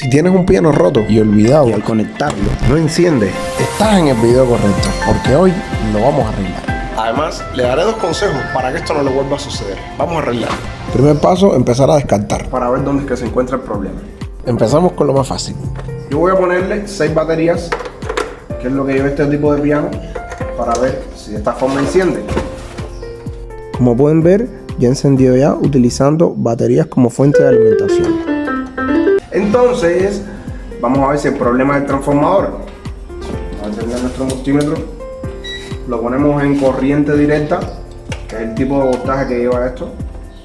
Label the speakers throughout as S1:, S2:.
S1: Si tienes un piano roto y olvidado y al conectarlo no enciende, estás en el video correcto, porque hoy lo vamos a arreglar. Además, le daré 2 consejos para que esto no le vuelva a suceder. Vamos a arreglar. Primer paso, empezar a descartar para ver dónde es que se encuentra el problema. Empezamos con lo más fácil. Yo voy a ponerle 6 baterías, que es lo que lleva este tipo de piano, para ver si de esta forma enciende. Como pueden ver, ya encendió ya utilizando baterías como fuente de alimentación. Entonces, vamos a ver si el problema es el transformador. Vamos a encender nuestro multímetro. Lo ponemos en corriente directa, que es el tipo de voltaje que lleva esto.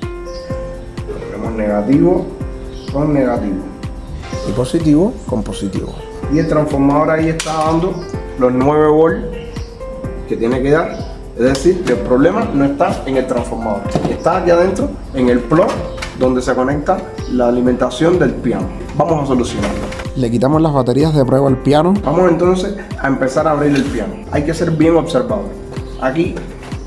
S1: Lo ponemos negativo con negativo y positivo con positivo. Y el transformador ahí está dando los 9 volts que tiene que dar. Es decir, que el problema no está en el transformador, está aquí adentro en el plug donde se conecta la alimentación del piano. Vamos a solucionarlo. Le quitamos las baterías de prueba al piano. Vamos entonces a empezar a abrir el piano. Hay que ser bien observador. Aquí,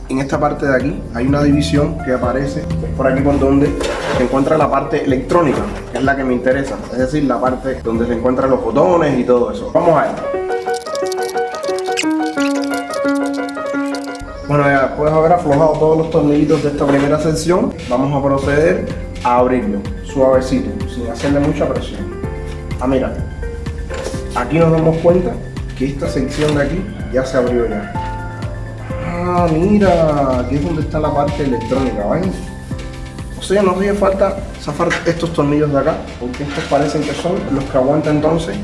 S1: en esta parte de aquí, hay una división que aparece. Es por aquí por donde se encuentra la parte electrónica, que es la que me interesa. Es decir, la parte donde se encuentran los botones y todo eso. Vamos a ver. Bueno, ya después de haber aflojado todos los tornillitos de esta primera sección, vamos a proceder a abrirlo suavecito, sin hacerle mucha presión. Mira, aquí nos damos cuenta que esta sección de aquí ya se abrió ya. Mira, aquí es donde está la parte electrónica, ¿ven? O sea, no hace falta zafar estos tornillos de acá, porque estos parecen que son los que aguantan entonces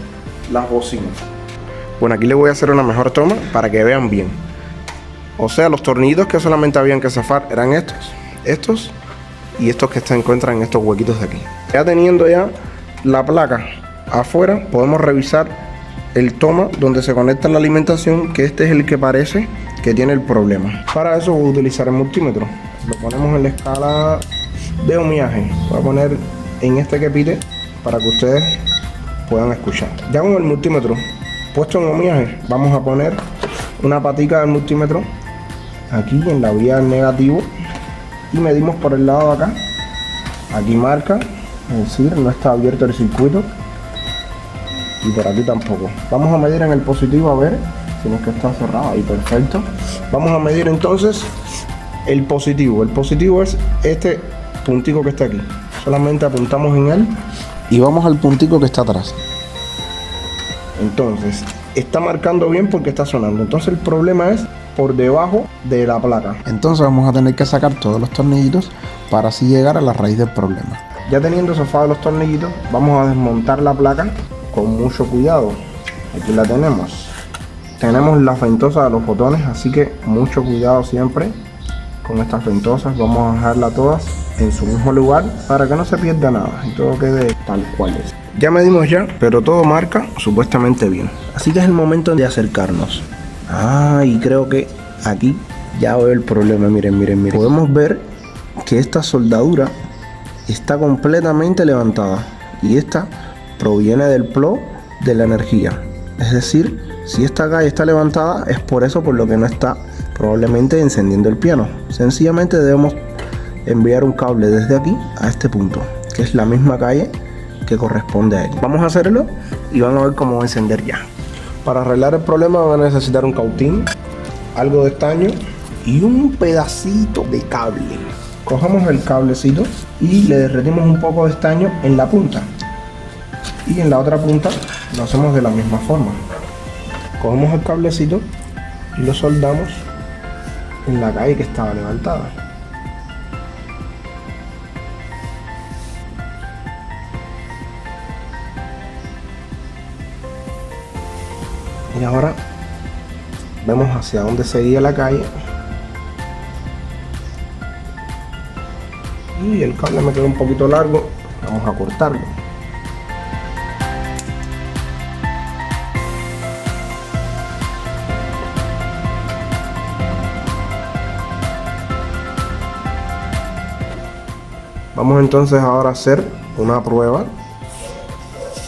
S1: las bocinas. Bueno, aquí les voy a hacer una mejor toma para que vean bien. O sea, los tornillos que solamente habían que zafar eran estos y estos que se encuentran en estos huequitos de aquí. Ya teniendo ya la placa afuera, podemos revisar el toma donde se conecta la alimentación, que este es el que parece que tiene el problema. Para eso voy a utilizar el multímetro. Lo ponemos en la escala de ohmiaje. Voy a poner en este que pide para que ustedes puedan escuchar. Ya con el multímetro puesto en ohmiaje, vamos a poner una patica del multímetro aquí en la vía negativo y medimos por el lado de acá. Aquí marca, es decir, no está abierto el circuito, y por aquí tampoco. Vamos a medir en el positivo a ver si no es que está cerrado. Ahí, perfecto. Vamos a medir entonces el positivo. El positivo es este puntico que está aquí. Solamente apuntamos en él y vamos al puntico que está atrás. Entonces está marcando bien porque está sonando. Entonces el problema es por debajo de la placa. Entonces vamos a tener que sacar todos los tornillitos para así llegar a la raíz del problema. Ya teniendo zafados los tornillitos, vamos a desmontar la placa con mucho cuidado. Aquí la tenemos. Tenemos la ventosa de los botones, así que mucho cuidado siempre con estas ventosas. Vamos a dejarlas todas en su mismo lugar para que no se pierda nada y todo quede tal cual es. Ya medimos ya, pero todo marca supuestamente bien. Así que es el momento de acercarnos. Y creo que aquí ya veo el problema. Miren. Podemos ver que esta soldadura está completamente levantada y esta proviene del plug de la energía. Es decir, si esta calle está levantada, es por eso por lo que no está probablemente encendiendo el piano. Sencillamente debemos enviar un cable desde aquí a este punto, que es la misma calle que corresponde a él. Vamos a hacerlo y van a ver cómo va a encender ya. Para arreglar el problema van a necesitar un cautín, algo de estaño y un pedacito de cable. Cogemos el cablecito y le derretimos un poco de estaño en la punta, y en la otra punta lo hacemos de la misma forma. Cogemos el cablecito y lo soldamos en la calle que estaba levantada. Y ahora vemos hacia dónde seguía la calle. Y el cable me quedó un poquito largo. Vamos a cortarlo. Vamos entonces ahora a hacer una prueba.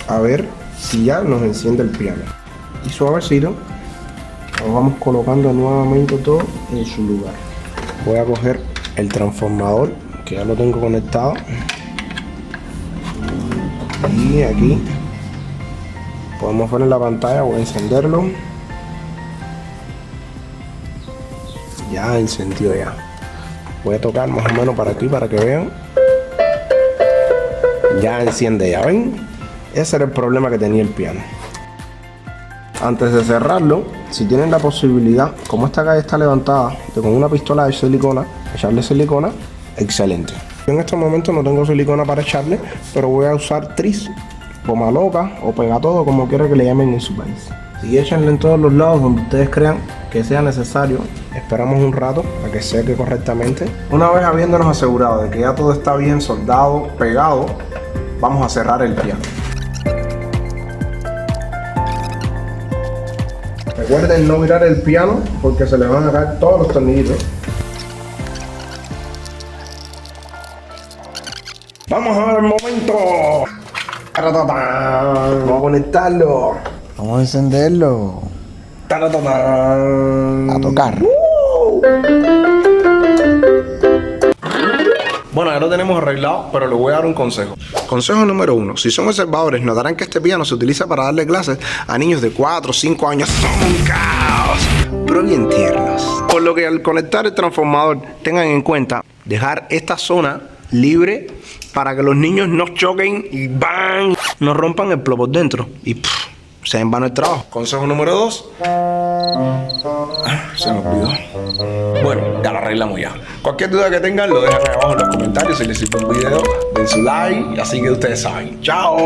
S1: A ver si ya nos enciende el piano. Y suavecito lo vamos colocando nuevamente todo en su lugar. Voy a coger el transformador, que ya lo tengo conectado, y aquí Podemos ver en la pantalla, voy a encenderlo. Ya encendió ya. Voy a tocar más o menos para aquí para que vean. Ya enciende, ya ven. Ese era el problema que tenía el piano. Antes de cerrarlo, si tienen la posibilidad, como esta calle está levantada, de con una pistola de silicona, echarle silicona, excelente. Yo en este momento no tengo silicona para echarle, pero voy a usar tris, goma loca o pega todo, como quiera que le llamen en su país. Y échenle en todos los lados donde ustedes crean que sea necesario. Esperamos un rato para que seque correctamente. Una vez habiéndonos asegurado de que ya todo está bien soldado, pegado, vamos a cerrar el piano. Recuerden no virar el piano porque se le van a caer todos los tornillitos. Vamos a ver el momento. Vamos a conectarlo.
S2: Vamos a encenderlo. A tocar.
S1: Bueno, ya lo tenemos arreglado, pero le voy a dar un consejo. Consejo número 1. Si son observadores, notarán que este piano se utiliza para darle clases a niños de 4 o 5 años. Son un caos, pero bien tiernos. Por lo que al conectar el transformador, tengan en cuenta dejar esta zona libre para que los niños no choquen y ¡bang! No rompan el plomo por dentro y se en vano el trabajo. Consejo número 2. Se me olvidó. Bueno, ya lo arreglamos ya. Cualquier duda que tengan lo dejan abajo en los comentarios. Si les sirve un video, den su like. Así que ustedes saben. ¡Chao!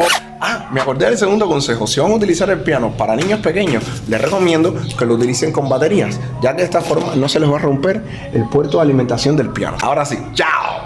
S1: Me acordé del segundo consejo. Si van a utilizar el piano para niños pequeños, les recomiendo que lo utilicen con baterías, ya que de esta forma no se les va a romper el puerto de alimentación del piano. Ahora sí, ¡chao!